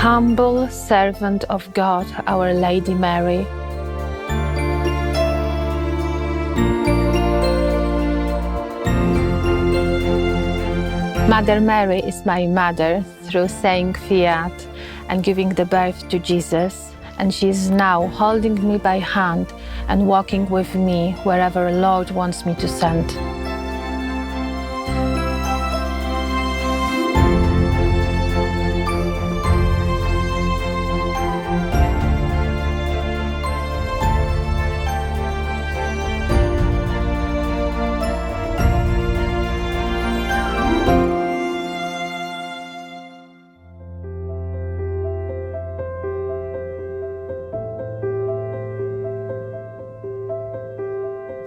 humble servant of God, Our Lady Mary. Mother Mary is my mother through saying fiat and giving the birth to Jesus, and she is now holding me by hand and walking with me wherever Lord wants me to send.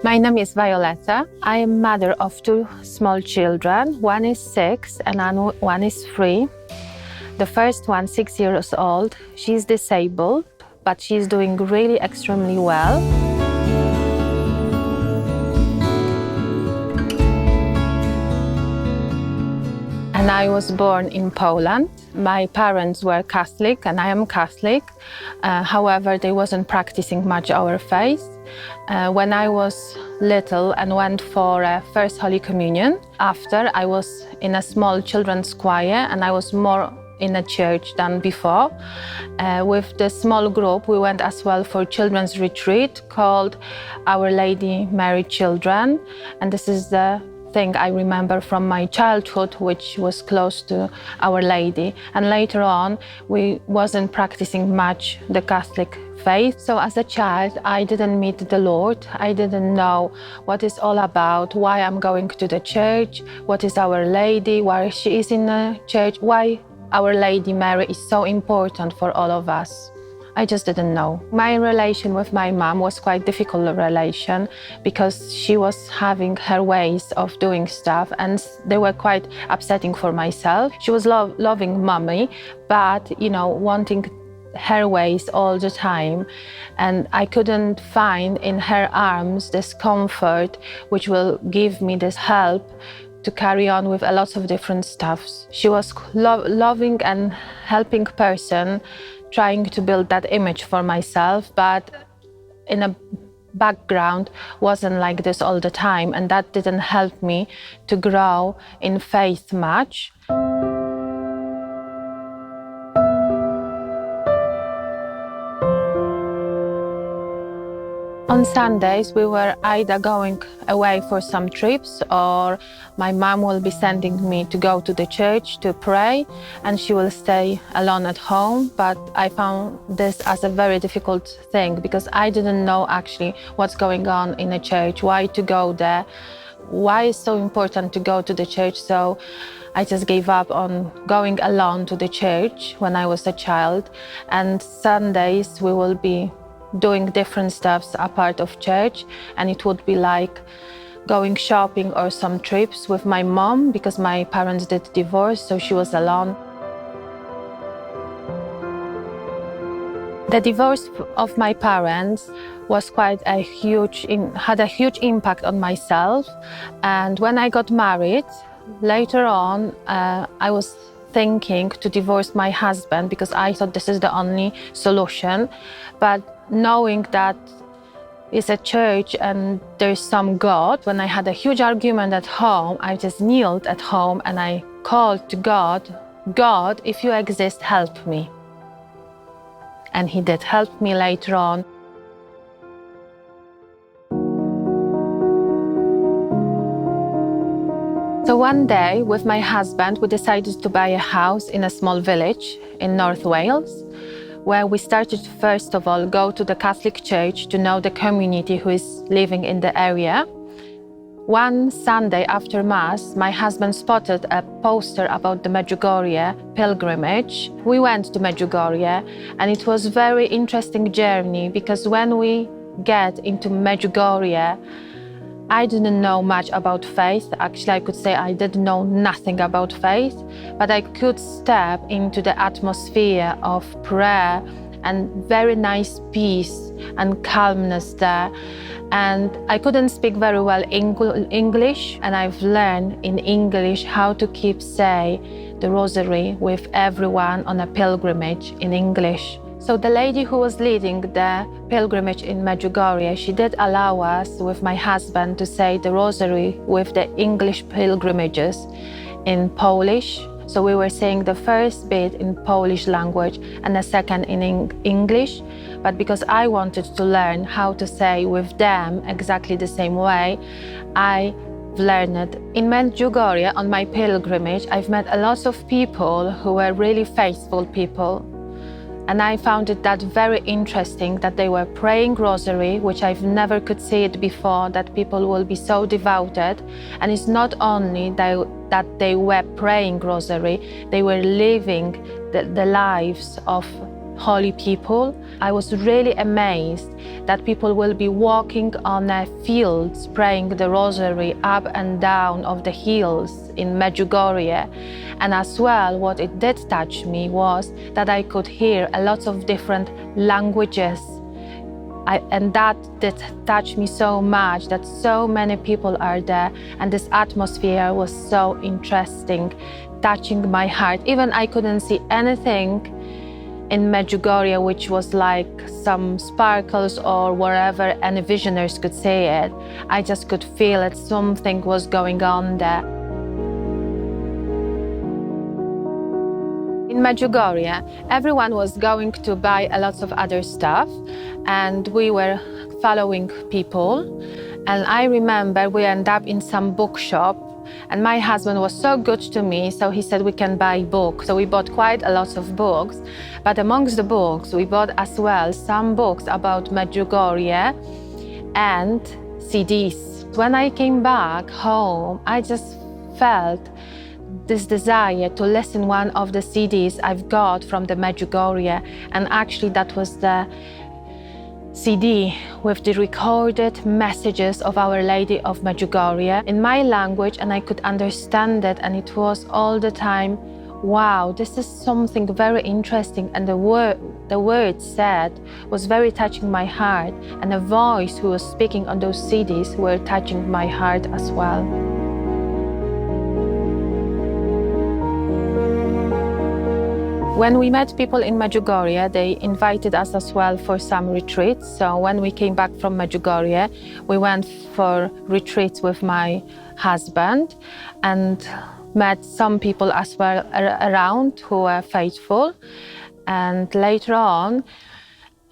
My name is Wioletta. I am mother of two small children. One is 6 and one is 3. The first one, 6 years old, she's disabled, but she's doing really extremely well. And I was born in Poland. My parents were Catholic and I am Catholic. However, they wasn't practicing much our faith. When I was little and went for first Holy Communion, after I was in a small children's choir and I was more in a church than before. With the small group, we went as well for children's retreat called Our Lady Mary Children. And this is the thing I remember from my childhood, which was close to Our Lady. And later on, we wasn't practicing much the Catholic faith. So as a child, I didn't meet the Lord. I didn't know what it's all about, why I'm going to the church, what is Our Lady, why she is in the church, why Our Lady Mary is so important for all of us. I just didn't know. My relation with my mom was quite difficult relation because she was having her ways of doing stuff and they were quite upsetting for myself. She was loving mommy, but wanting her ways all the time. And I couldn't find in her arms this comfort which will give me this help to carry on with a lot of different stuffs. She was loving and helping person, trying to build that image for myself, but in a background wasn't like this all the time, and that didn't help me to grow in faith much. On Sundays, we were either going away for some trips or my mom will be sending me to go to the church to pray and she will stay alone at home. But I found this as a very difficult thing because I didn't know actually what's going on in a church, why to go there, why it's so important to go to the church. So I just gave up on going alone to the church when I was a child. And Sundays we will be doing different stuffs apart of church, and it would be like going shopping or some trips with my mom because my parents did divorce, so she was alone. The divorce of my parents was quite a had a huge impact on myself, and when I got married later on, I was thinking to divorce my husband because I thought this is the only solution. But knowing that it's a church and there's some God, when I had a huge argument at home, I just kneeled at home and I called to God, God, if you exist, help me. And he did help me later on. So one day with my husband, we decided to buy a house in a small village in North Wales, where we started first of all go to the Catholic Church to know the community who is living in the area. One Sunday after Mass, my husband spotted a poster about the Medjugorje pilgrimage. We went to Medjugorje and it was a very interesting journey because when we get into Medjugorje, I didn't know much about faith. Actually, I could say I didn't know nothing about faith, but I could step into the atmosphere of prayer and very nice peace and calmness there. And I couldn't speak very well English, and I've learned in English how to say the rosary with everyone on a pilgrimage in English. So the lady who was leading the pilgrimage in Medjugorje, she did allow us with my husband to say the rosary with the English pilgrimages in Polish. So we were saying the first bit in Polish language and the second in English. But because I wanted to learn how to say with them exactly the same way, I learned it. In Medjugorje, on my pilgrimage, I've met a lot of people who were really faithful people. And I found that very interesting that they were praying rosary, which I've never could see it before, that people will be so devoted. And it's not only that they were praying rosary, they were living the lives of holy people. I was really amazed that people will be walking on the fields praying the rosary up and down of the hills in Medjugorje. And as well, what it did touch me was that I could hear a lot of different languages. And that did touch me so much, that so many people are there, and this atmosphere was so interesting, touching my heart. Even I couldn't see anything in Medjugorje, which was like some sparkles or wherever any visionaries could see it. I just could feel it, something was going on there. In Medjugorje, everyone was going to buy a lot of other stuff, and we were following people. And I remember we ended up in some bookshop, and my husband was so good to me, so he said we can buy books. So we bought quite a lot of books, but amongst the books we bought as well some books about Medjugorje and CDs. When I came back home, I just felt this desire to listen one of the CDs I've got from the Medjugorje, and actually that was the CD with the recorded messages of Our Lady of Medjugorje in my language, and I could understand it, and it was all the time, wow, this is something very interesting. And the word said was very touching my heart, and the voice who was speaking on those CDs were touching my heart as well. When we met people in Medjugorje, they invited us as well for some retreats. So when we came back from Medjugorje, we went for retreats with my husband and met some people as well around who were faithful. And later on,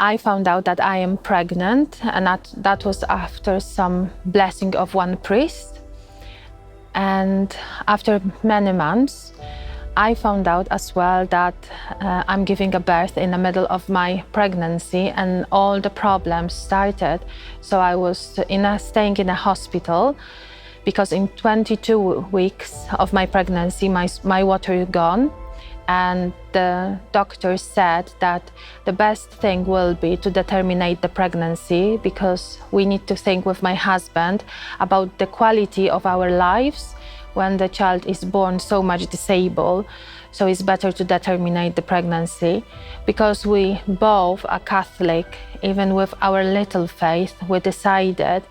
I found out that I am pregnant, and that was after some blessing of one priest. And after many months, I found out as well that I'm giving a birth in the middle of my pregnancy, and all the problems started. So I was staying in a hospital because in 22 weeks of my pregnancy, my water is gone. And the doctor said that the best thing will be to terminate the pregnancy, because we need to think with my husband about the quality of our lives when the child is born so much disabled. So it's better to terminate the pregnancy. Because we both are Catholic, even with our little faith, we decided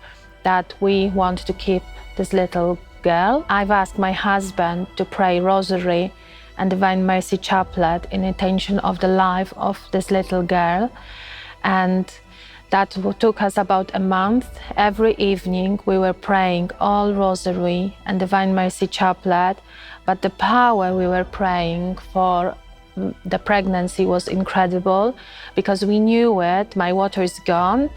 that we want to keep this little girl. I've asked my husband to pray Rosary and Divine Mercy Chaplet in intention of the life of this little girl. And that took us about a month. Every evening we were praying all Rosary and Divine Mercy Chaplet, but the power we were praying for the pregnancy was incredible, because we knew it, my water is gone,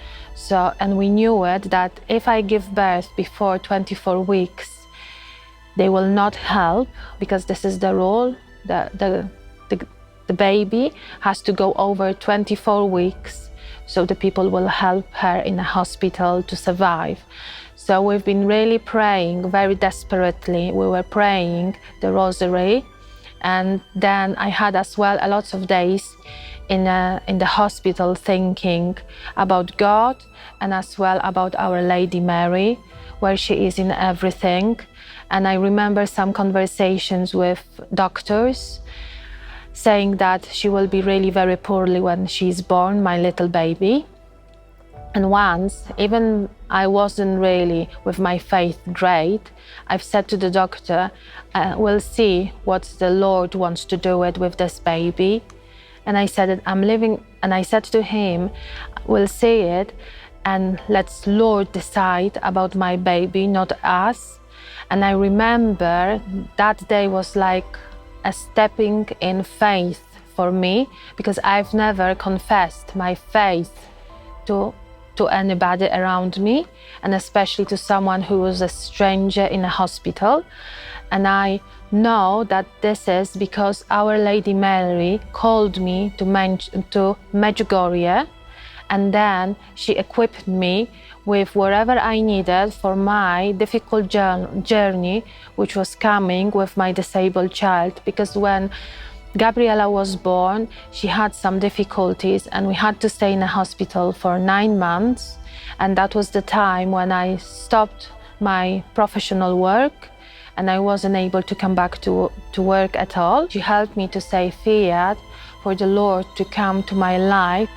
and we knew it that if I give birth before 24 weeks, they will not help, because this is the rule. The baby has to go over 24 weeks. So the people will help her in the hospital to survive. So we've been really praying very desperately. We were praying the Rosary, and then I had as well a lot of days in the hospital thinking about God, and as well about Our Lady Mary, where she is in everything. And I remember some conversations with doctors saying that she will be really very poorly when she's born, my little baby. And once, even I wasn't really with my faith great, I've said to the doctor, we'll see what the Lord wants to do it with this baby. And I said that I'm living, and I said to him, we'll see it, and let's Lord decide about my baby, not us. And I remember that day was like a stepping in faith for me, because I've never confessed my faith to anybody around me, and especially to someone who was a stranger in a hospital. And I know that this is because Our Lady Mary called me to Medjugorje, and then she equipped me with whatever I needed for my difficult journey, which was coming with my disabled child. Because when Gabriela was born, she had some difficulties, and we had to stay in a hospital for 9 months. And that was the time when I stopped my professional work, and I wasn't able to come back to work at all. She helped me to say fiat for the Lord to come to my life.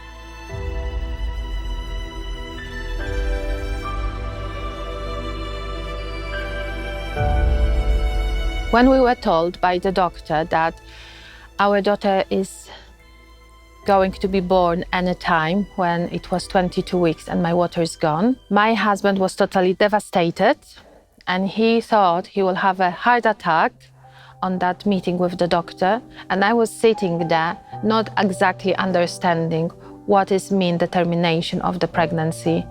When we were told by the doctor that our daughter is going to be born anytime, when it was 22 weeks and my water is gone, my husband was totally devastated, and he thought he will have a heart attack on that meeting with the doctor. And I was sitting there, not exactly understanding what is mean the termination of the pregnancy.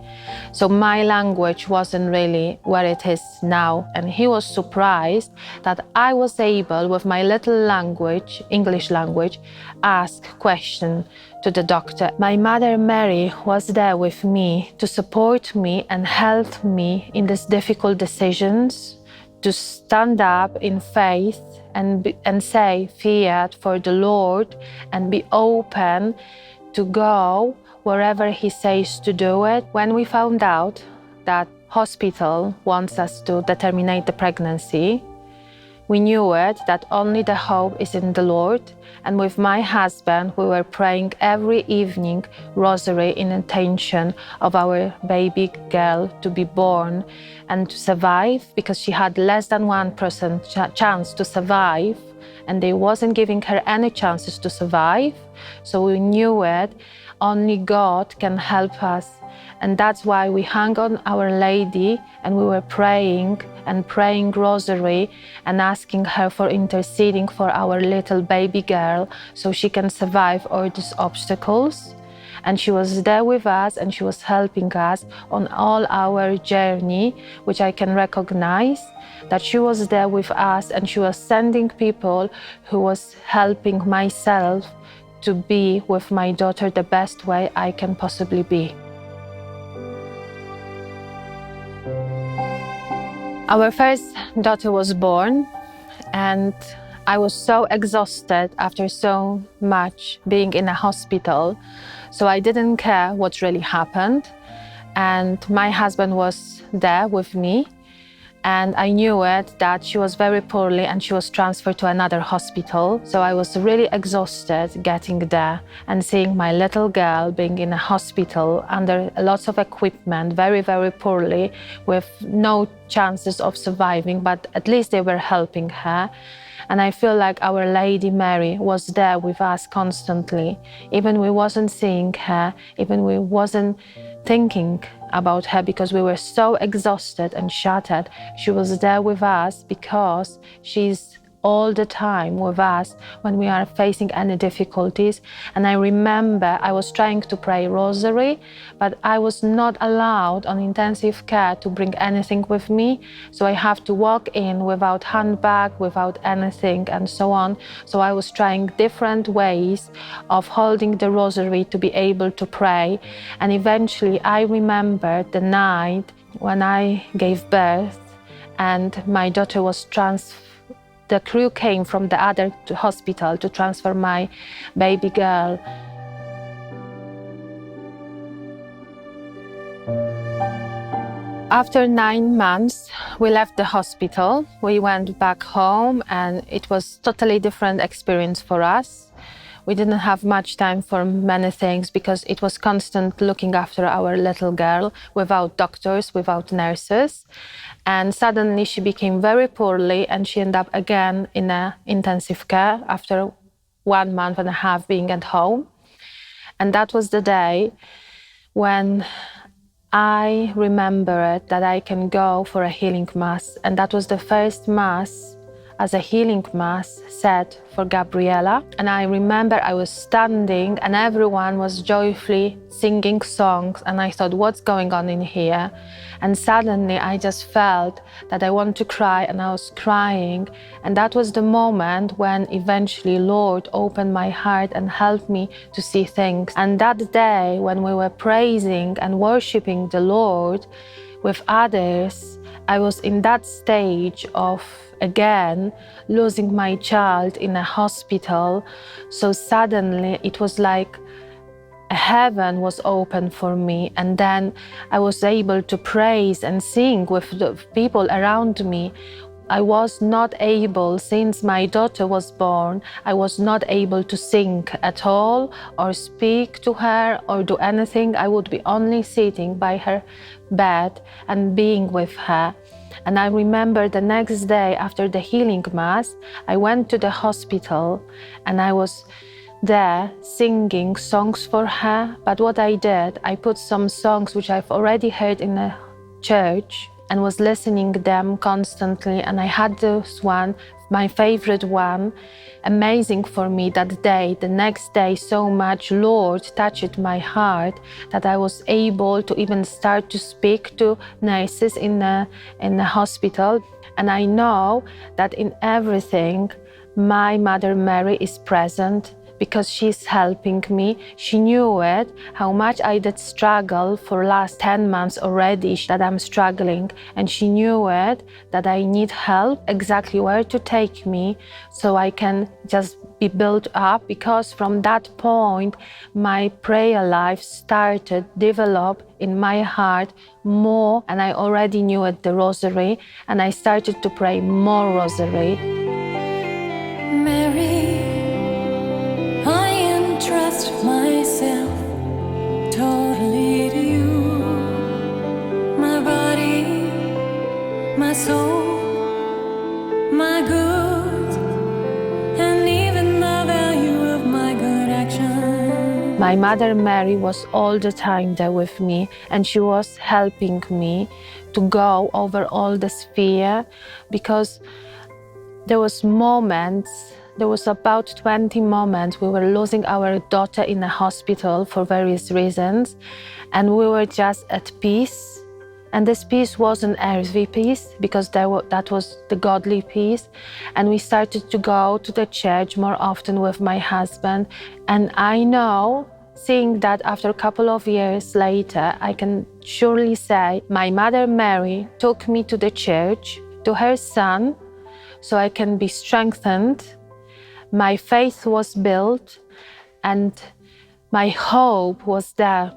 So my language wasn't really where it is now. And he was surprised that I was able, with my little language, English language, ask question to the doctor. My mother Mary was there with me to support me and help me in these difficult decisions, to stand up in faith and say fiat for the Lord, and be open to go wherever he says to do it. When we found out that hospital wants us to terminate the pregnancy, we knew it, that only the hope is in the Lord. And with my husband, we were praying every evening rosary in intention of our baby girl to be born and to survive, because she had less than 1% chance to survive, and they wasn't giving her any chances to survive. So we knew it, only God can help us. And that's why we hung on Our Lady, and we were praying and praying rosary and asking her for interceding for our little baby girl so she can survive all these obstacles. And she was there with us, and she was helping us on all our journey, which I can recognize that she was there with us, and she was sending people who was helping myself to be with my daughter the best way I can possibly be. Our first daughter was born, and I was so exhausted after so much being in a hospital, so I didn't care what really happened. And my husband was there with me, and I knew it that she was very poorly and she was transferred to another hospital. So I was really exhausted getting there and seeing my little girl being in a hospital under lots of equipment, very, very poorly, with no chances of surviving, but at least they were helping her. And I feel like Our Lady Mary was there with us constantly. Even we wasn't seeing her, even we wasn't thinking about her because we were so exhausted and shattered. She was there with us because she's all the time with us when we are facing any difficulties. And I remember I was trying to pray rosary, but I was not allowed on intensive care to bring anything with me. So I have to walk in without handbag, without anything, and so on. So I was trying different ways of holding the rosary to be able to pray. And eventually I remember the night when I gave birth and my daughter was the crew came from the other hospital to transfer my baby girl. After 9 months, we left the hospital. We went back home, and it was totally different experience for us. We didn't have much time for many things because it was constant looking after our little girl without doctors, without nurses. And suddenly she became very poorly and she ended up again in a intensive care after 1 month and a half being at home. And that was the day when I remembered that I can go for a healing mass. And that was the first mass as a healing mass set for Gabriela. And I remember I was standing and everyone was joyfully singing songs. And I thought, what's going on in here? And suddenly I just felt that I want to cry, and I was crying. And that was the moment when eventually Lord opened my heart and helped me to see things. And that day when we were praising and worshiping the Lord with others, I was in that stage of, again, losing my child in a hospital. So suddenly it was like heaven was open for me, and then I was able to praise and sing with the people around me. I was not able, since my daughter was born, I was not able to sing at all or speak to her or do anything. I would be only sitting by her bed and being with her. And I remember the next day after the healing mass, I went to the hospital and I was there singing songs for her. But what I did, I put some songs which I've already heard in a church and was listening them constantly. And I had this one, my favorite one, amazing for me that day. The next day, so much Lord touched my heart that I was able to even start to speak to nurses in the hospital. And I know that in everything, my Mother Mary is present, because she's helping me. She knew it, how much I did struggle for last 10 months already, that I'm struggling. And she knew it, that I need help, exactly where to take me so I can just be built up. Because from that point, my prayer life started, develop in my heart more. And I already knew it, the rosary, and I started to pray more rosary. Mary, trust myself totally to you, my body, my soul, my goods, and even the value of my good actions. My Mother Mary was all the time there with me, and she was helping me to go over all this fear, because there was about 20 moments we were losing our daughter in a hospital for various reasons, and we were just at peace. And this peace wasn't earthly peace, because that was the godly peace. And we started to go to the church more often with my husband. And I know, seeing that after a couple of years later, I can surely say my Mother Mary took me to the church, to her son, so I can be strengthened. My faith was built and my hope was there.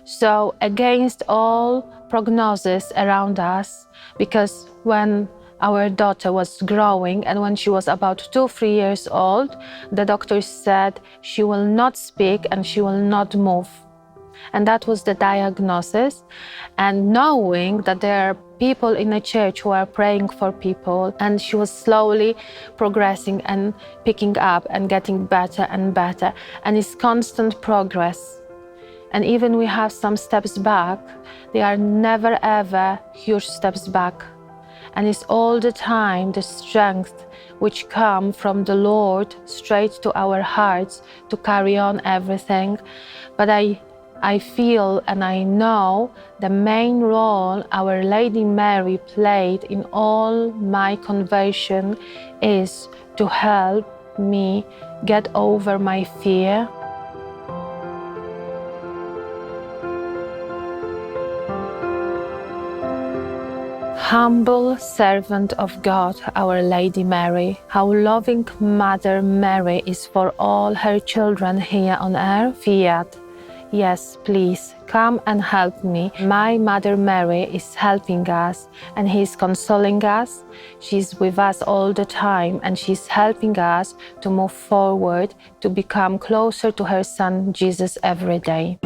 So against all prognosis around us, because when our daughter was growing and when she was about 2-3 years old, the doctors said she will not speak and she will not move. And that was the diagnosis. And knowing that there are people in the church who are praying for people, and she was slowly progressing and picking up and getting better and better. And it's constant progress. And even we have some steps back, they are never ever huge steps back. And it's all the time the strength which come from the Lord straight to our hearts to carry on everything. But I feel and I know the main role Our Lady Mary played in all my conversion is to help me get over my fear. Humble servant of God, Our Lady Mary, how loving Mother Mary is for all her children here on earth. Fiat. Yes, please, come and help me. My Mother Mary is helping us and He's consoling us. She's with us all the time and she's helping us to move forward, to become closer to her Son Jesus every day.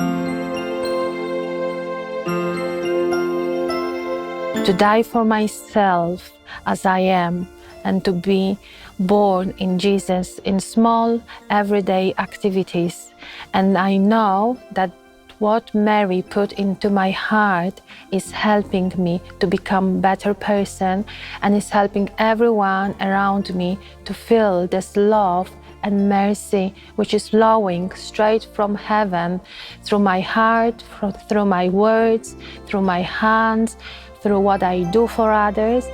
To die for myself as I am and to be born in Jesus in small everyday activities. And I know that what Mary put into my heart is helping me to become a better person and is helping everyone around me to feel this love and mercy which is flowing straight from heaven through my heart, through my words, through my hands, through what I do for others.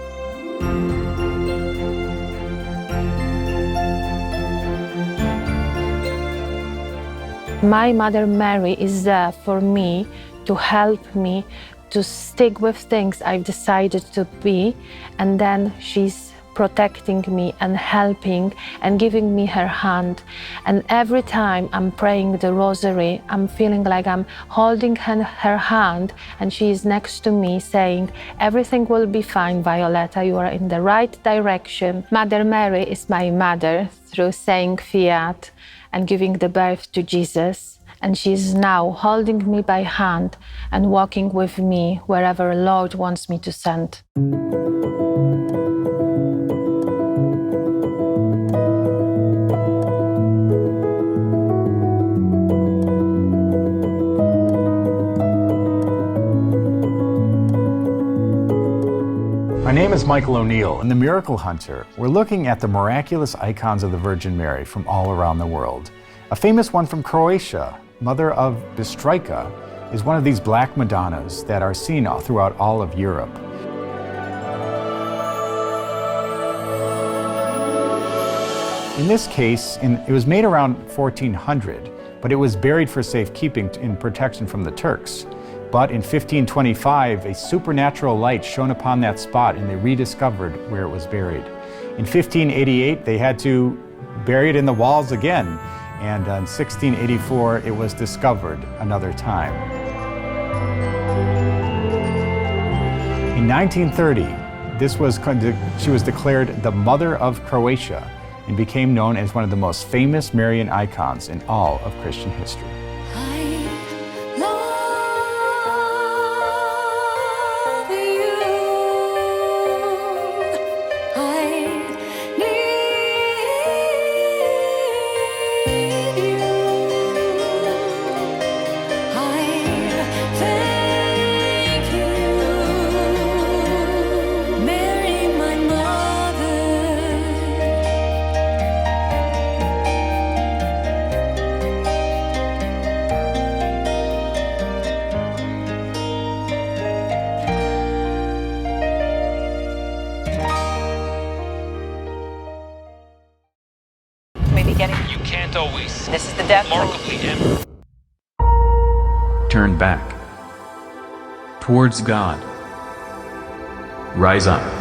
My Mother Mary is there for me to help me to stick with things I've decided to be, and then she's protecting me and helping and giving me her hand. And every time I'm praying the rosary, I'm feeling like I'm holding her hand and she is next to me saying, everything will be fine, Wioletta, you are in the right direction. Mother Mary is my mother through saying fiat and giving the birth to Jesus. And she's now holding me by hand and walking with me wherever Lord wants me to send. My name is Michael O'Neill. In The Miracle Hunter, we're looking at the miraculous icons of the Virgin Mary from all around the world. A famous one from Croatia, Mother of Bistrica, is one of these black Madonnas that are seen throughout all of Europe. In this case, it was made around 1400, but it was buried for safekeeping in protection from the Turks. But in 1525, a supernatural light shone upon that spot and they rediscovered where it was buried. In 1588, they had to bury it in the walls again. And in 1684, it was discovered another time. In 1930, she was declared the Mother of Croatia and became known as one of the most famous Marian icons in all of Christian history. You can't always. This is the death Remarkably empty. Turn back towards God. Rise up.